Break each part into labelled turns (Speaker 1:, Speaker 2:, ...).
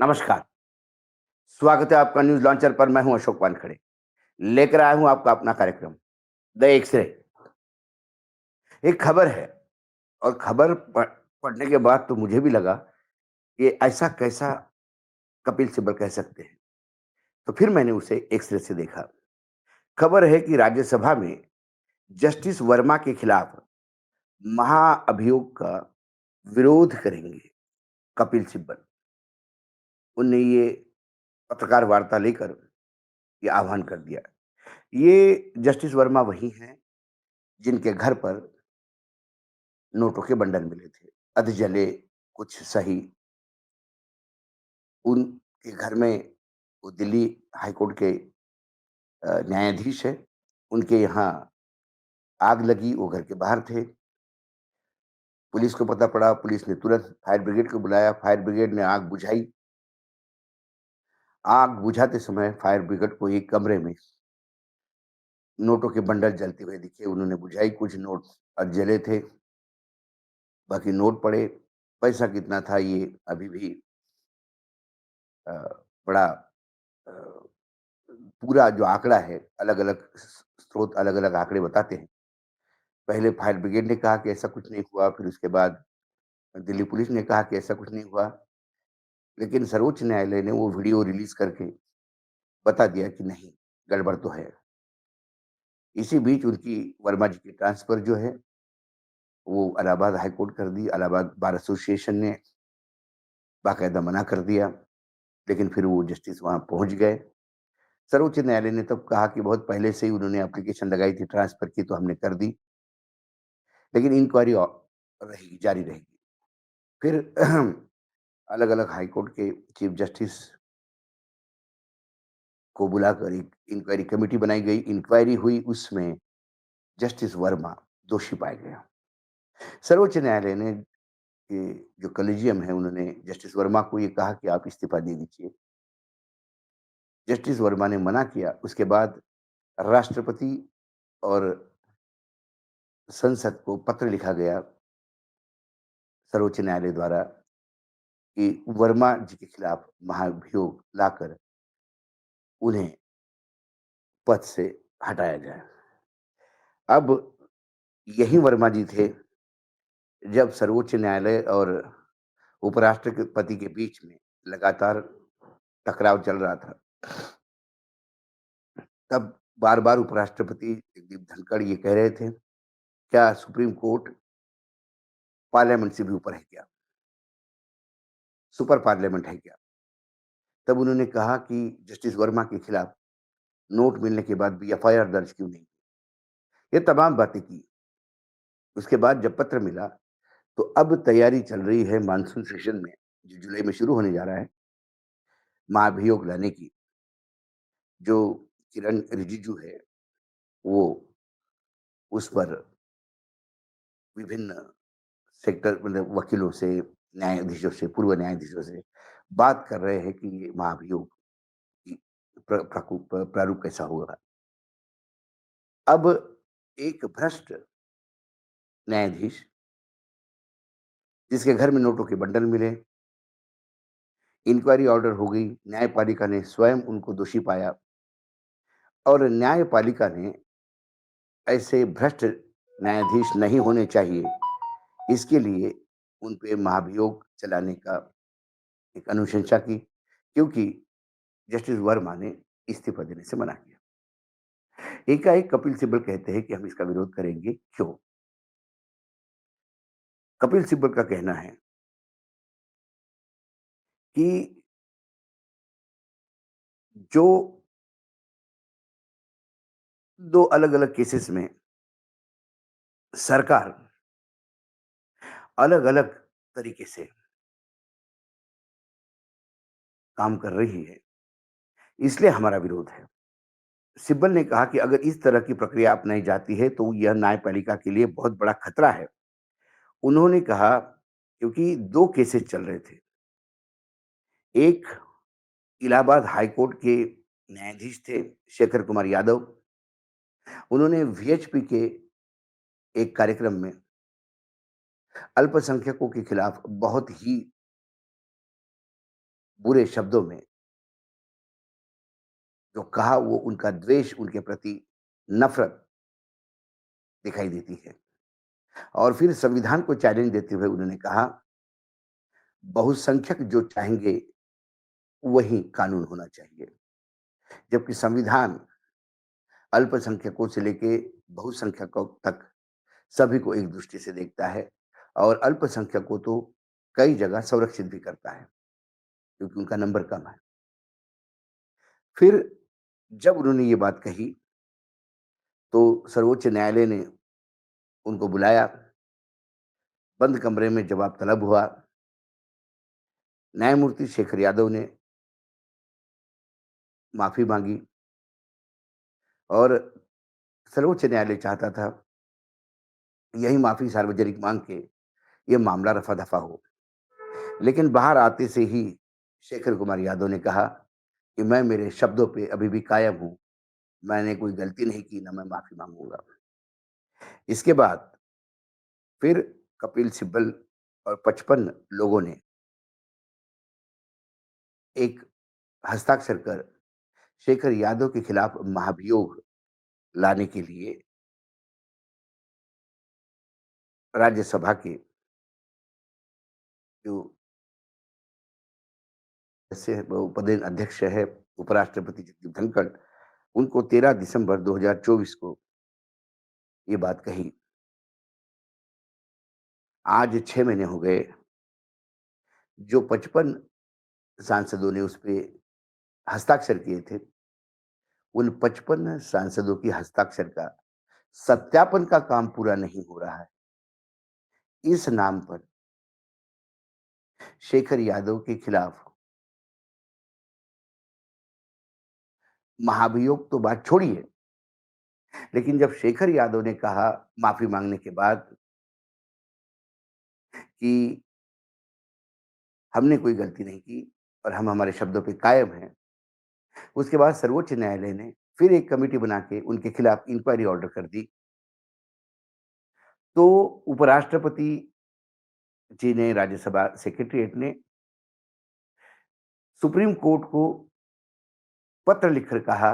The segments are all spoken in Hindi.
Speaker 1: नमस्कार, स्वागत है आपका न्यूज़ लॉन्चर पर। मैं हूं अशोक वानखड़े। लेकर आया हूं आपका अपना कार्यक्रम द एक्स-रे। एक खबर है और खबर पढ़ने के बाद तो मुझे भी लगा कि ऐसा कैसा कपिल सिब्बल कह सकते हैं। तो फिर मैंने उसे एक्स-रे से देखा। खबर है कि राज्यसभा में जस्टिस वर्मा के खिलाफ महाअभियोग का विरोध करेंगे कपिल सिब्बल। उनने ये पत्रकार वार्ता लेकर ये आह्वान कर दिया। ये जस्टिस वर्मा वही हैं जिनके घर पर नोटों के बंडल मिले थे, अधजले, कुछ सही। उनके घर में वो दिल्ली हाई कोर्ट के न्यायाधीश हैं। उनके यहाँ आग लगी, वो घर के बाहर थे। पुलिस को पता पड़ा, पुलिस ने तुरंत फायर ब्रिगेड को बुलाया, फायर ब्रिगेड ने आग बुझाई। आग बुझाते समय फायर ब्रिगेड को एक कमरे में नोटों के बंडल जलते हुए दिखे। उन्होंने बुझाई, कुछ नोट जले थे, बाकी नोट पड़े। पैसा कितना था ये अभी भी अ, बड़ा अ पूरा जो आंकड़ा है, अलग-अलग स्रोत अलग-अलग आंकड़े बताते हैं। पहले फायर ब्रिगेड ने कहा कि ऐसा कुछ नहीं हुआ, फिर उसके बाद दिल्ली पुलिस ने कहा कि ऐसा कुछ नहीं हुआ। लेकिन सर्वोच्च न्यायालय ने वो वीडियो रिलीज़ करके बता दिया कि नहीं, गड़बड़ तो है। इसी बीच उनकी वर्मा जी की ट्रांसफ़र जो है, वो इलाहाबाद हाई कोर्ट कर दी। इलाहाबाद बार एसोसिएशन ने बाकायदा मना कर दिया, लेकिन फिर वो जस्टिस वहाँ पहुँच गए। सर्वोच्च न्यायालय ने तब कहा कि बहुत पहले से ही उन्होंने एप्लीकेशन लगाई थी ट्रांसफ़र की, तो हमने कर दी। लेकिन इंक्वायरी रहेगी, जारी रहेगी। फिर अलग-अलग हाई कोर्ट के चीफ जस्टिस को बुलाकर एक इंक्वायरी कमेटी बनाई गई। इंक्वायरी हुई, उसमें जस्टिस वर्मा दोषी पाया गया। सर्वोच्च न्यायालय ने ये जो कॉलेजियम है, उन्होंने जस्टिस वर्मा को ये कहा कि आप इस्तीफ़ा दे दीजिए। जस्टिस वर्मा ने मना किया। उसके बाद राष्ट्रपति और संसद को पत्र लिखा गया सर्वोच्च न्यायालय द्वारा कि वर्मा जी के खिलाफ महाभियोग लाकर उन्हें पद से हटाया जाए। अब यही वर्मा जी थे जब सर्वोच्च न्यायालय और उपराष्ट्रपति के बीच में लगातार टकराव चल रहा था। तब बार-बार उपराष्ट्रपति जगदीप धनखड़ ये कह रहे थे, क्या सुप्रीम कोर्ट पार्लियामेंट से भी ऊपर है क्या? सुपर पार्लियामेंट है क्या? तब उन्होंने कहा कि जस्टिस वर्मा के खिलाफ नोट मिलने के बाद भी एफआईआर दर्ज क्यों नहीं? ये तमाम बातें की। उसके बाद जब पत्र मिला, तो अब तैयारी चल रही है मानसून सेशन में, जो जुलाई में शुरू होने जा रहा है, महाभियोग लाने की। जो किरण रिजिजू है, वो उस पर विभिन्न सेक्टर मतलब वकीलों से, न्यायाधीशों से, पूर्व न्यायाधीशों से बात कर रहे हैं कि ये महाभियोग की प्रारूप कैसा होगा। अब एक भ्रष्ट न्यायाधीश जिसके घर में नोटों के बंडल मिले, इंक्वायरी ऑर्डर हो गई, न्यायपालिका ने स्वयं उनको दोषी पाया और न्यायपालिका ने ऐसे भ्रष्ट न्यायाधीश नहीं होने चाहिए, इसके लिए उन पे महाभियोग चलाने का एक अनुशंसा की, क्योंकि जस्टिस वर्मा ने इस्तीफा देने से मना किया। एकाएक कपिल सिब्बल कहते हैं कि हम इसका विरोध करेंगे, क्यों? कपिल सिब्बल का कहना है कि जो 2 अलग-अलग केसेस में सरकार अलग-अलग तरीके से काम कर रही है, इसलिए हमारा विरोध है। सिब्बल ने कहा कि अगर इस तरह की प्रक्रिया अपनाई जाती है, तो यह न्यायपालिका के लिए बहुत बड़ा खतरा है। उन्होंने कहा क्योंकि 2 केसेस चल रहे थे। एक इलाहाबाद हाई कोर्ट के न्यायाधीश थे शेखर कुमार यादव। उन्होंने वीएचपी के एक कार्यक्रम में अल्पसंख्यकों के खिलाफ बहुत ही बुरे शब्दों में जो कहा वो उनका द्वेष उनके प्रति नफ़रत दिखाई देती है। और फिर संविधान को चैलेंज देते हुए उन्होंने कहा, बहुसंख्यक जो चाहेंगे वही कानून होना चाहिए। जबकि संविधान अल्पसंख्यकों से लेके बहुसंख्यकों तक सभी को एक दृष्टि से देखता है और अल्पसंख्यक को तो कई जगह संरक्षित भी करता है, क्योंकि उनका नंबर कम है। फिर जब उन्होंने ये बात कही, तो सर्वोच्च न्यायालय ने उनको बुलाया, बंद कमरे में जवाब तलब हुआ। न्यायमूर्ति शेखर यादव ने माफ़ी माँगी और सर्वोच्च न्यायालय चाहता था, यही माफ़ी सार्वजनिक माँग के ये मामला रफ़ा-दफ़ा हो। लेकिन बाहर आते से ही शेखर कुमार यादव ने कहा कि मैं मेरे शब्दों पे अभी भी कायम हूँ। मैंने कोई गलती नहीं की, ना मैं माफ़ी माँगूँगा। इसके बाद फिर कपिल सिब्बल और 55 लोगों ने एक हस्ताक्षर कर शेखर यादव के खिलाफ महाभियोग लाने के लिए राज्यसभा के जो सदस्य है, वो पदेन अध्यक्ष है उपराष्ट्रपति जगदीप धनखड़, उनको 13 दिसंबर 2024 को ये बात कही। आज 6 महीने हो गए, जो 55 सांसदों ने उस पे हस्ताक्षर किए थे, उन 55 सांसदों की हस्ताक्षर का सत्यापन का काम पूरा नहीं हो रहा है। इस नाम पर शेखर यादव के खिलाफ महाभियोग तो बात छोड़िए, लेकिन जब शेखर यादव ने कहा माफ़ी माँगने के बाद कि हमने कोई गलती नहीं की और हम हमारे शब्दों पे कायम हैं, उसके बाद सर्वोच्च न्यायालय ने फिर एक कमिटी बना के उनके खिलाफ इंक्वायरी ऑर्डर कर दी। तो उपराष्ट्रपति जी ने, राज्यसभा सेक्रेटरीएट ने सुप्रीम कोर्ट को पत्र लिखकर कहा,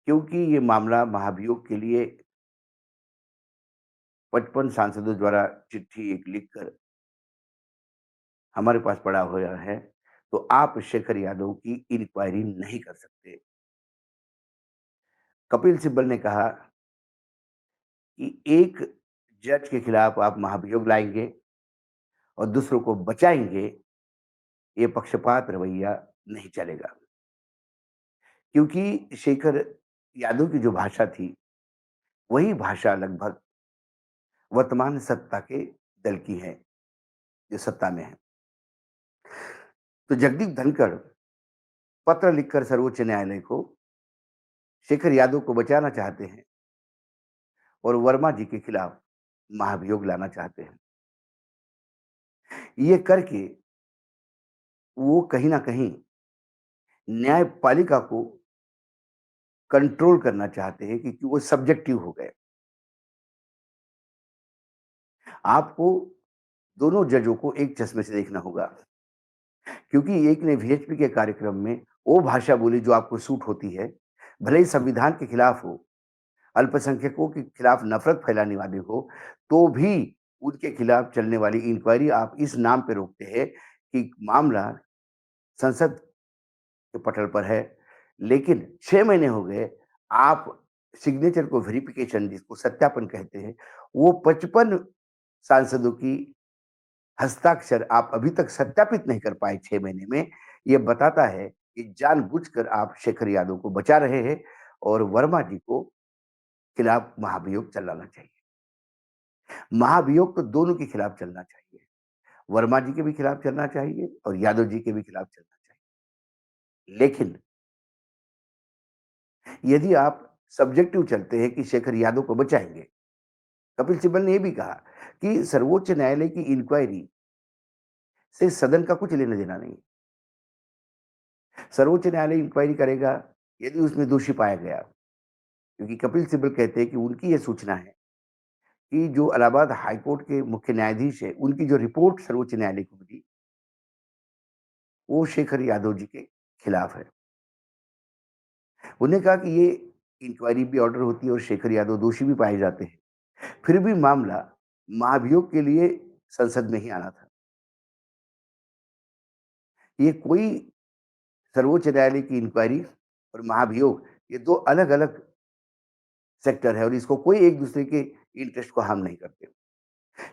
Speaker 1: क्योंकि ये मामला महाभियोग के लिए 55 सांसदों द्वारा चिट्ठी एक लिखकर हमारे पास पड़ा हुआ है, तो आप शेखर यादव की इंक्वायरी नहीं कर सकते। कपिल सिब्बल ने कहा कि एक जज के खिलाफ आप महाभियोग लाएँगे और दूसरों को बचाएँगे, ये पक्षपात रवैया नहीं चलेगा। क्योंकि शेखर यादव की जो भाषा थी, वही भाषा लगभग वर्तमान सत्ता के दल की है, जो सत्ता में है। तो जगदीप धनखड़ पत्र लिखकर सर्वोच्च न्यायालय को शेखर यादव को बचाना चाहते हैं और वर्मा जी के खिलाफ महाभियोग लाना चाहते हैं। ये करके वो कहीं न कहीं न्यायपालिका को कंट्रोल करना चाहते हैं, क्योंकि वो सब्जेक्टिव हो गए। आपको दोनों जजों को एक चश्मे से देखना होगा, क्योंकि एक ने वीएचपी के कार्यक्रम में वो भाषा बोली जो आपको सूट होती है, भले ही संविधान के खिलाफ हो, अल्पसंख्यकों के खिलाफ नफ़रत फैलाने वाली हो, तो भी उनके खिलाफ चलने वाली इंक्वायरी आप इस नाम पे रोकते हैं कि मामला संसद के पटल पर है। लेकिन 6 महीने हो गए, आप सिग्नेचर को वेरिफिकेशन, जिसको सत्यापन कहते हैं, वो 55 सांसदों की हस्ताक्षर आप अभी तक सत्यापित नहीं कर पाए 6 महीने में। ये बताता है कि जानबूझकर आप शेखर यादव को बचा रहे हैं और वर्मा जी को खिलाफ महाभियोग चलाना चाहिए। महाभियोग तो दोनों के खिलाफ चलना चाहिए। वर्मा जी के भी खिलाफ चलना चाहिए और यादव जी के भी खिलाफ चलना चाहिए। लेकिन यदि आप सब्जेक्टिव चलते हैं कि शेखर यादव को बचाएँगे, कपिल सिब्बल ने ये भी कहा कि सर्वोच्च न्यायालय की इंक्वायरी से सदन का कुछ लेना-देना नहीं। सर्वोच्च न्यायालय इंक्वायरी करेगा यदि उसमें दोषी पाया गया, क्योंकि कपिल सिब्बल कहते हैं कि उनकी ये सूचना है कि जो इलाहाबाद हाई कोर्ट के मुख्य न्यायाधीश हैं, उनकी जो रिपोर्ट सर्वोच्च न्यायालय को मिली, वो शेखर यादव जी के खिलाफ है। उन्होंने कहा कि ये इंक्वायरी भी ऑर्डर होती है और शेखर यादव दोषी भी पाए जाते हैं। फिर भी मामला महाभियोग के लिए संसद में ही आना था। ये कोई सर्वोच्च न्यायालय की इंक्वायरी और महाभियोग, ये 2 अलग-अलग सेक्टर है और इसको कोई एक-दूसरे के इंटरेस्ट को हार्म नहीं करते।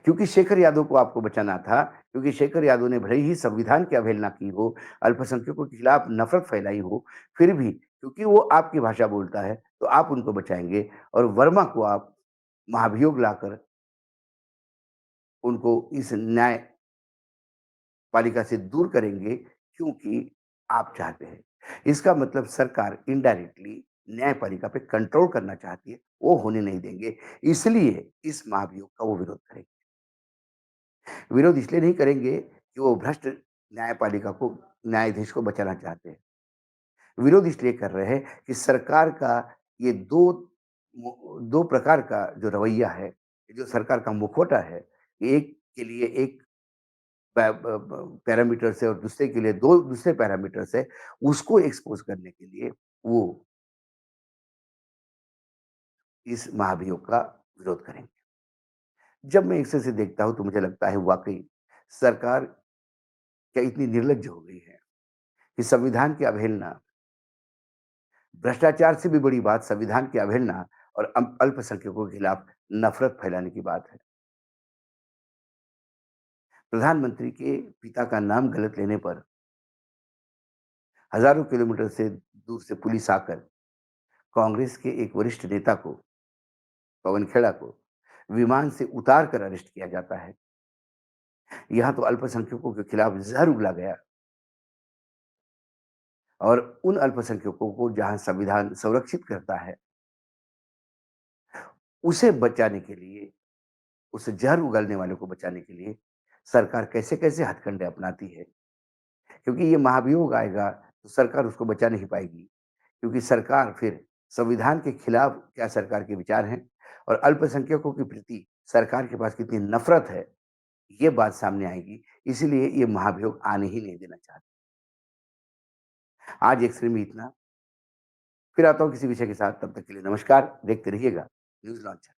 Speaker 1: क्योंकि शेखर यादव को आपको बचाना था, क्योंकि शेखर यादव ने भले ही संविधान की अवहेलना की हो, अल्पसंख्यकों के खिलाफ नफ़रत फैलाई हो, फिर भी क्योंकि वो आपकी भाषा बोलता है, तो आप उनको बचाएँगे और वर्मा को आप महाभियोग लाकर उनको इस न्यायपालिका से दूर करेंगे, क्योंकि आप चाहते हैं। इसका मतलब सरकार इनडायरेक्टली न्यायपालिका पे कंट्रोल करना चाहती है, वो होने नहीं देंगे। इसलिए इस महाभियोग का वो विरोध करेंगे। विरोध इसलिए नहीं करेंगे कि वो भ्रष्ट न्यायपालिका को, न्यायाधीश को बचाना चाहते हैं। विरोध इसलिए कर रहे हैं कि सरकार का ये 2 प्रकार का जो रवैया है, जो सरकार का मुखौटा है, एक के लिए एक पैरामीटर्स है और दूसरे के लिए 2 दूसरे पैरामीटर्स है, उसको एक्सपोज़ करने के लिए वो इस महाभियोग का विरोध करेंगे। जब मैं इसे देखता हूँ तो मुझे लगता है वाक़ई सरकार क्या इतनी निर्लज्ज हो गई है कि संविधान की अवहेलना, भ्रष्टाचार से भी बड़ी बात संविधान की अवहेलना और अल्पसंख्यकों के खिलाफ नफ़रत फैलाने की बात है। प्रधानमंत्री के पिता का नाम गलत लेने पर हज़ारों किलोमीटर से दूर से पुलिस आकर कांग्रेस के एक वरिष्ठ नेता को, पवन खेड़ा को, विमान से उतार कर अरेस्ट किया जाता है। यहाँ तो अल्पसंख्यकों के खिलाफ ज़हर उगला गया और उन अल्पसंख्यकों को जहाँ संविधान संरक्षित करता है, उसे बचाने के लिए, उस जहर उगलने वालों को बचाने के लिए सरकार कैसे-कैसे हथकंडे अपनाती है। क्योंकि ये महाभियोग आएगा तो सरकार उसको बचा नहीं पाएगी। क्योंकि सरकार फिर संविधान के खिलाफ क्या सरकार के विचार हैं और अल्पसंख्यकों के प्रति सरकार के पास कितनी नफ़रत है, ये बात सामने आएगी। इसीलिए ये महाभियोग आने ही नहीं देना चाहते। आज एक श्री में इतना, फिर आता हूँ किसी विषय के साथ, तब तक के लिए नमस्कार। देखते रहिएगा न्यूज़ लॉन्च।